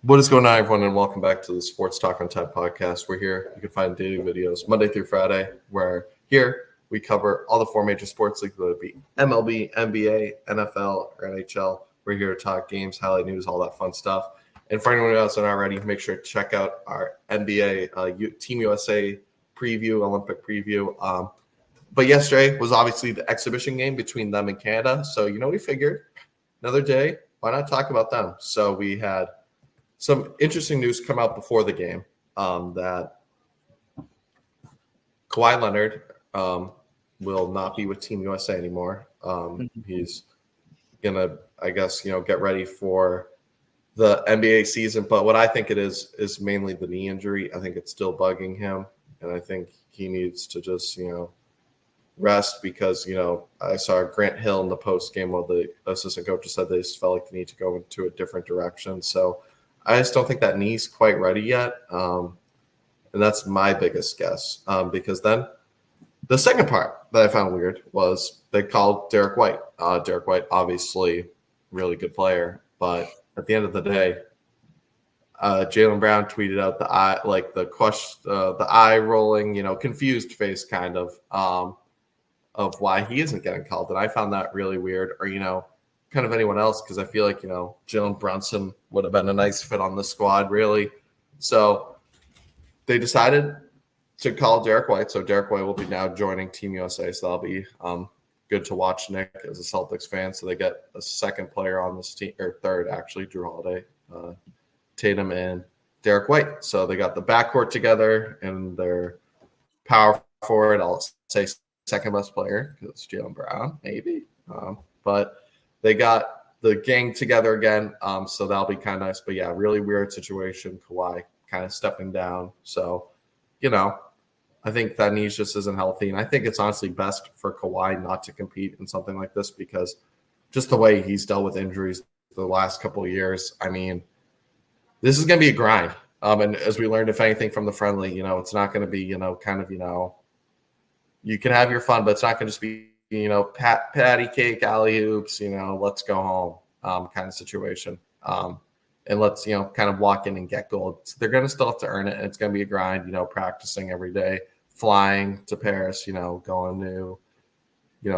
What is going on, everyone, and welcome back to the Sports Talk on Tap podcast. We're here. You can find daily videos Monday through Friday, where here we cover all the four major sports leagues, whether it be MLB, NBA, NFL, or NHL. We're here to talk games, highlight news, all that fun stuff. And for anyone else that's not already, make sure to check out our NBA Team USA preview, Olympic preview. But yesterday was obviously the exhibition game between them and Canada. So, we figured another day, why not talk about them? So we had some interesting news come out before the game that Kawhi Leonard will not be with Team USA anymore. He's going to, get ready for the NBA season. But what I think it is mainly the knee injury. I think it's still bugging him. And I think he needs to just, rest because, I saw Grant Hill in the post game while the assistant coach said they just felt like they need to go into a different direction. So I just don't think that knee's quite ready yet. And that's my biggest guess. Because then the second part that I found weird was they called Derek White. Derek White, obviously, really good player. But at the end of the day, Jaylen Brown tweeted out the eye rolling, confused face kind of why he isn't getting called. And I found that really weird. Or, kind of anyone else, because I feel like, Jalen Brunson would have been a nice fit on the squad, really. So they decided to call Derek White. So Derek White will be now joining Team USA. So that'll be good to watch, Nick, as a Celtics fan. So they get a second player on this team, or third, actually, Drew Holiday, Tatum, and Derek White. So they got the backcourt together, and their power forward, I'll say second best player, because it's Jaylen Brown, maybe. But they got the gang together again, so that'll be kind of nice. But, yeah, really weird situation. Kawhi kind of stepping down. So, I think that knee just isn't healthy. And I think it's honestly best for Kawhi not to compete in something like this because just the way he's dealt with injuries the last couple of years, I mean, this is going to be a grind. And as we learned, if anything, from the friendly, it's not going to be, you can have your fun, but it's not going to just be, patty cake, alley hoops, let's go home kind of situation. And let's, kind of walk in and get gold. So they're going to still have to earn it. And it's going to be a grind, practicing every day, flying to Paris, going to,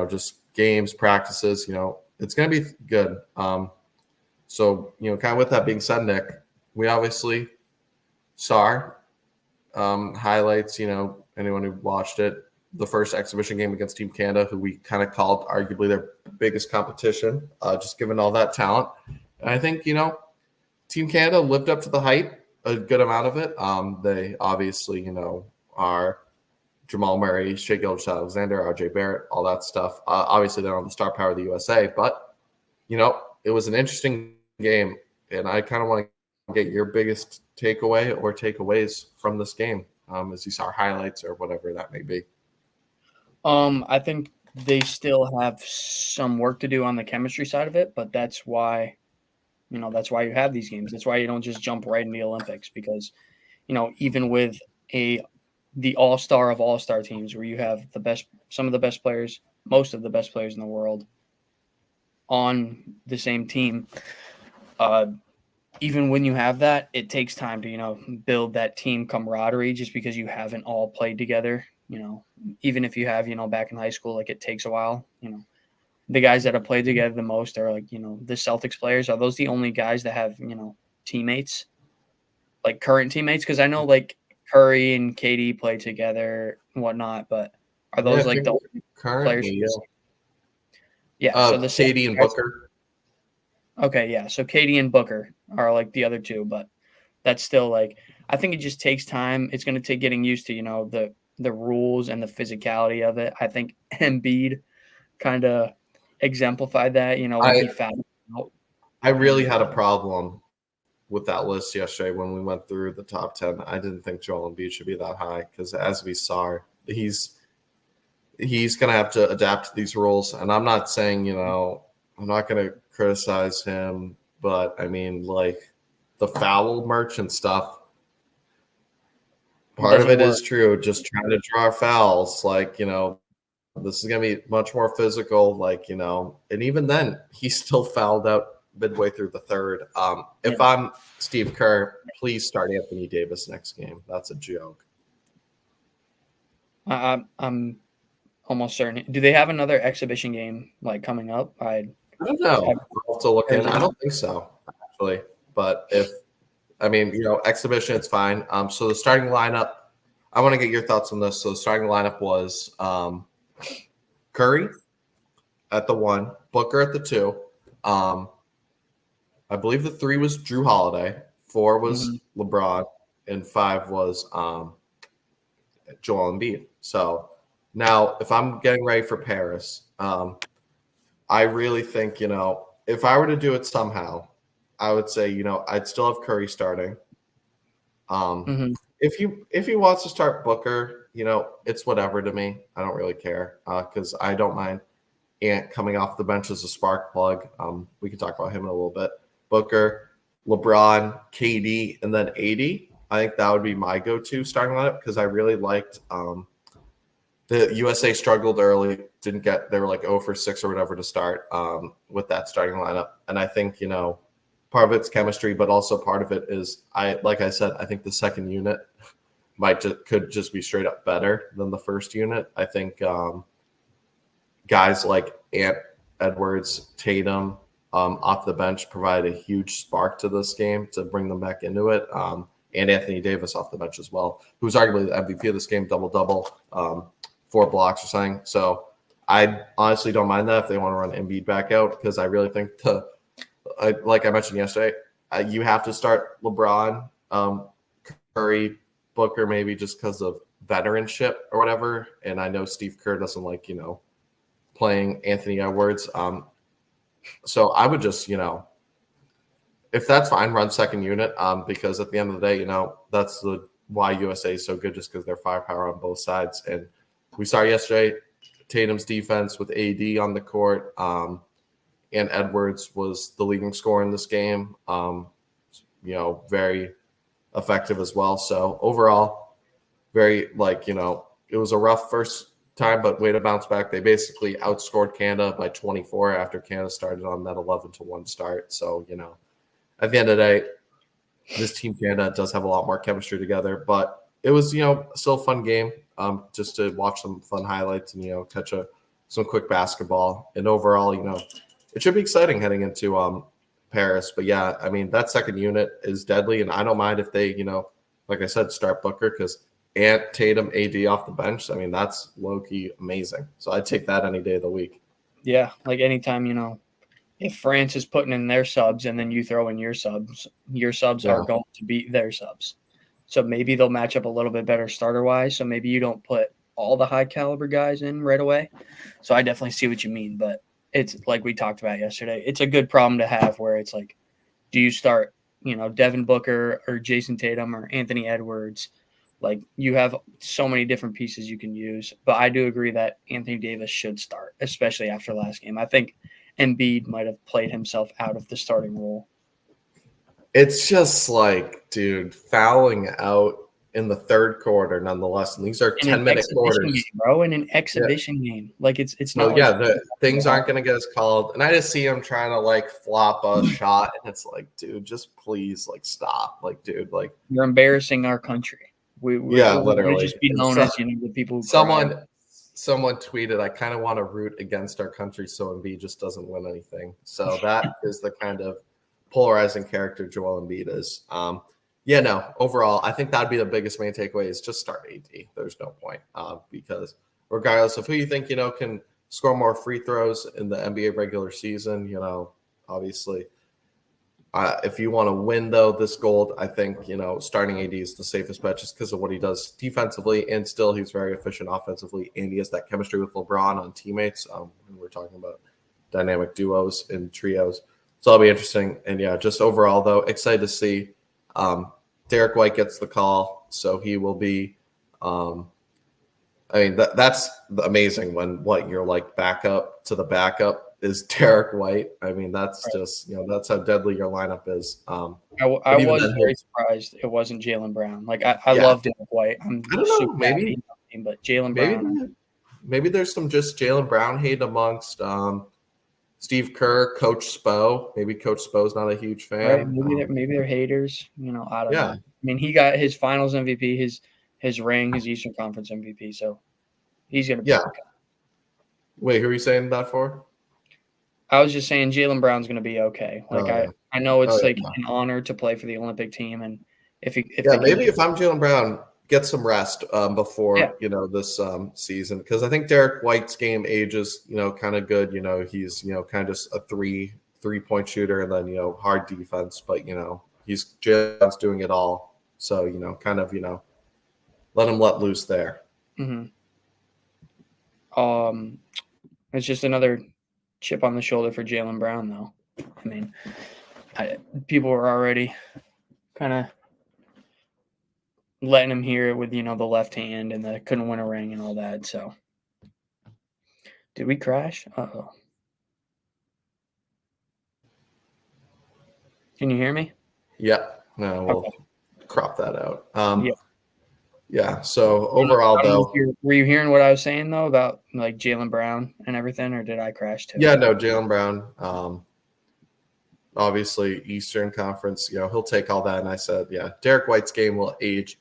just games, practices, it's going to be good. So, kind of with that being said, Nick, we obviously saw highlights, anyone who watched it, the first exhibition game against Team Canada, who we kind of called arguably their biggest competition, just given all that talent. And I think, Team Canada lived up to the hype, a good amount of it. They obviously, are Jamal Murray, Shai Gilgeous-Alexander, RJ Barrett, all that stuff. Obviously, they're on the star power of the USA. But, it was an interesting game. And I kind of want to get your biggest takeaway or takeaways from this game as you saw highlights or whatever that may be. I think they still have some work to do on the chemistry side of it, but that's why, that's why you have these games. That's why you don't just jump right in the Olympics because, even with the all-star of all-star teams where you have some of the best players, most of the best players in the world on the same team, even when you have that, it takes time to, build that team camaraderie just because you haven't all played together. Even if you have, back in high school, like it takes a while, the guys that have played together the most are like, the Celtics players. Are those the only guys that have, teammates, like current teammates? Because I know like Curry and KD play together and whatnot, but are those like the current players? Yeah. So the KD and Booker. Okay. Yeah. So KD and Booker are like the other two, but that's still like, I think it just takes time. It's going to take getting used to, the rules and the physicality of it. I think Embiid kind of exemplified that, when he found out. I really had a problem with that list yesterday when we went through the top 10. I didn't think Joel Embiid should be that high because as we saw, he's going to have to adapt to these rules. And I'm not saying, I'm not going to criticize him, but I mean, like the foul merchant stuff, part of it is true. Just trying to draw fouls, like, this is going to be much more physical, like, and even then he still fouled out midway through the third. If I'm Steve Kerr, please start Anthony Davis next game. That's a joke. I'm almost certain. Do they have another exhibition game like coming up? I don't know. I'll have to look in. I don't think so, actually. But exhibition, it's fine. So the starting lineup, I want to get your thoughts on this. So the starting lineup was Curry at the 1, Booker at the 2. I believe the 3 was Drew Holiday, 4 was LeBron, and 5 was Joel Embiid. So now, if I'm getting ready for Paris, I really think, if I were to do it somehow, I would say, I'd still have Curry starting. If he wants to start Booker, it's whatever to me. I don't really care because I don't mind Ant coming off the bench as a spark plug. We can talk about him in a little bit. Booker, LeBron, KD, and then AD. I think that would be my go-to starting lineup because I really liked the USA struggled early, they were like 0 for 6 or whatever to start with that starting lineup. And I think, part of it's chemistry, but also part of it is like I said, I think the second unit could just be straight up better than the first unit. I think guys like Ant, Edwards, Tatum off the bench provide a huge spark to this game to bring them back into it. And Anthony Davis off the bench as well, who's arguably the MVP of this game, double-double, 4 blocks or something. So I honestly don't mind that if they want to run Embiid back out because I really think like I mentioned yesterday, you have to start LeBron, Curry, Booker maybe just because of veteranship or whatever. And I know Steve Kerr doesn't like, playing Anthony Edwards. So I would just, if that's fine, run second unit because at the end of the day, that's why USA is so good just because they're firepower on both sides. And we saw yesterday Tatum's defense with AD on the court and Edwards was the leading scorer in this game, very effective as well. So overall, very it was a rough first time, but way to bounce back. They basically outscored Canada by 24 after Canada started on that 11-1 start. So, at the end of the day, this team Canada does have a lot more chemistry together, but it was, still a fun game just to watch some fun highlights and, catch some quick basketball. And overall, it should be exciting heading into Paris. But yeah, I mean, that second unit is deadly. And I don't mind if they, like I said, start Booker because Ant, Tatum, AD off the bench. I mean, that's low-key amazing. So I'd take that any day of the week. Yeah, like anytime, if France is putting in their subs and then you throw in your subs are going to beat their subs. So maybe they'll match up a little bit better starter-wise. So maybe you don't put all the high-caliber guys in right away. So I definitely see what you mean. But it's like we talked about yesterday. It's a good problem to have where it's like, do you start, Devin Booker or Jason Tatum or Anthony Edwards? Like you have so many different pieces you can use. But I do agree that Anthony Davis should start, especially after last game. I think Embiid might have played himself out of the starting role. It's just like, dude, fouling out in the third quarter, nonetheless. And these are 10-minute quarters, game, bro. In an exhibition game, like it's not. Well, the things aren't going to get us called. And I just see him trying to flop a shot, and it's like, dude, just please stop, dude, you're embarrassing our country. We literally just be known as the people. Who someone tweeted, I kind of want to root against our country so Embiid just doesn't win anything. So that is the kind of polarizing character Joel Embiid is. Overall, I think that'd be the biggest main takeaway is just start AD. There's no point because regardless of who you think, can score more free throws in the NBA regular season, obviously if you want to win though this gold, I think, starting AD is the safest bet just because of what he does defensively and still he's very efficient offensively and he has that chemistry with LeBron on teammates. We're talking about dynamic duos and trios. So that'll be interesting. And just overall though, excited to see Derek White gets the call. So he will be, that's amazing when you're backup to the backup is Derek White. I mean, that's just, that's how deadly your lineup is. I was very surprised it wasn't Jaylen Brown. I love Derek White. I don't know, maybe, but Jaylen Brown. Maybe there's some just Jaylen Brown hate amongst Steve Kerr, Coach Spo. Maybe Coach Spo's not a huge Right? fan. Maybe they're haters. I don't Yeah. know. I mean, he got his Finals MVP, his ring, his Eastern Conference MVP, so he's gonna be okay. Wait, who are you saying that for? I was just saying Jaylen Brown's gonna be okay. Like I know it's an honor to play for the Olympic team, and if I'm Jaylen Brown, get some rest before this season, because I think Derek White's game age is kind of good. He's kind of just a three-point shooter, and then hard defense, but he's just doing it all. So kind of let him let loose there. Mm-hmm. It's just another chip on the shoulder for Jaylen Brown, though. I mean, people were already kind of letting him hear it with the left hand and the couldn't win a ring and all that. So, did we crash? Uh-oh. Can you hear me? Yeah. No, we'll crop that out. Yeah. Yeah. So overall, though, were you hearing what I was saying though about like Jaylen Brown and everything, or did I crash too? Yeah, no, Jaylen Brown. Obviously, Eastern Conference. He'll take all that. And I said, Derek White's game will age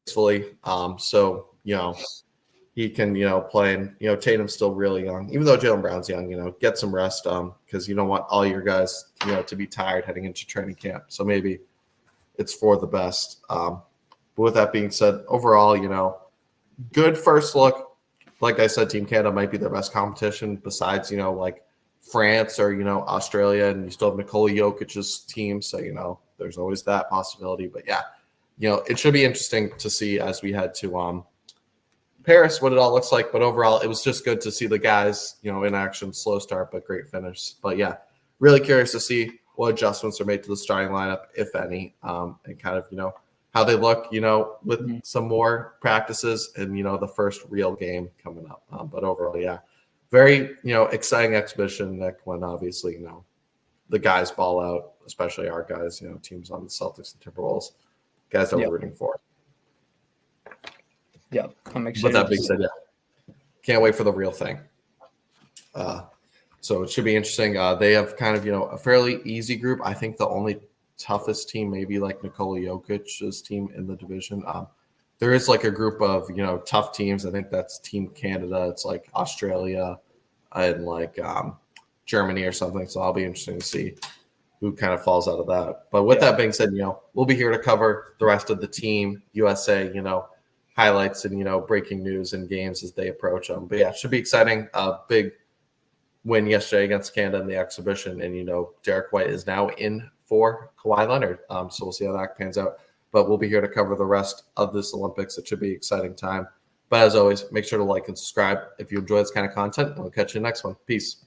gracefully. So he can play, and Tatum's still really young, even though Jaylen Brown's young. Get some rest because you don't want all your guys to be tired heading into training camp. So maybe it's for the best. But with that being said, overall, good first look. Like I said, Team Canada might be their best competition besides, like France or, Australia, and you still have Nikola Jokic's team. So, there's always that possibility. But it should be interesting to see as we head to Paris what it all looks like. But overall, it was just good to see the guys, in action. Slow start, but great finish. But really curious to see what adjustments are made to the starting lineup, if any, and kind of, how they look, with some more practices and, the first real game coming up. But overall, very, exciting exhibition, Nick, when obviously, the guys ball out, especially our guys, teams on the Celtics and Timberwolves, guys that we're rooting for. Yeah, I'm excited. With that being said, can't wait for the real thing. So it should be interesting. They have kind of, a fairly easy group. I think the only toughest team, maybe like Nikola Jokic's team in the division. There is like a group of, tough teams. I think that's Team Canada. It's like Australia and like Germany or something. So I'll be interested to see who kind of falls out of that. But with that being said, we'll be here to cover the rest of the Team USA, highlights and, breaking news and games as they approach them. But it should be exciting. Big win yesterday against Canada in the exhibition. And, Derek White is now in for Kawhi Leonard. So we'll see how that pans out. But we'll be here to cover the rest of this Olympics. It should be an exciting time. But as always, make sure to like and subscribe if you enjoy this kind of content. And we'll catch you next one. Peace.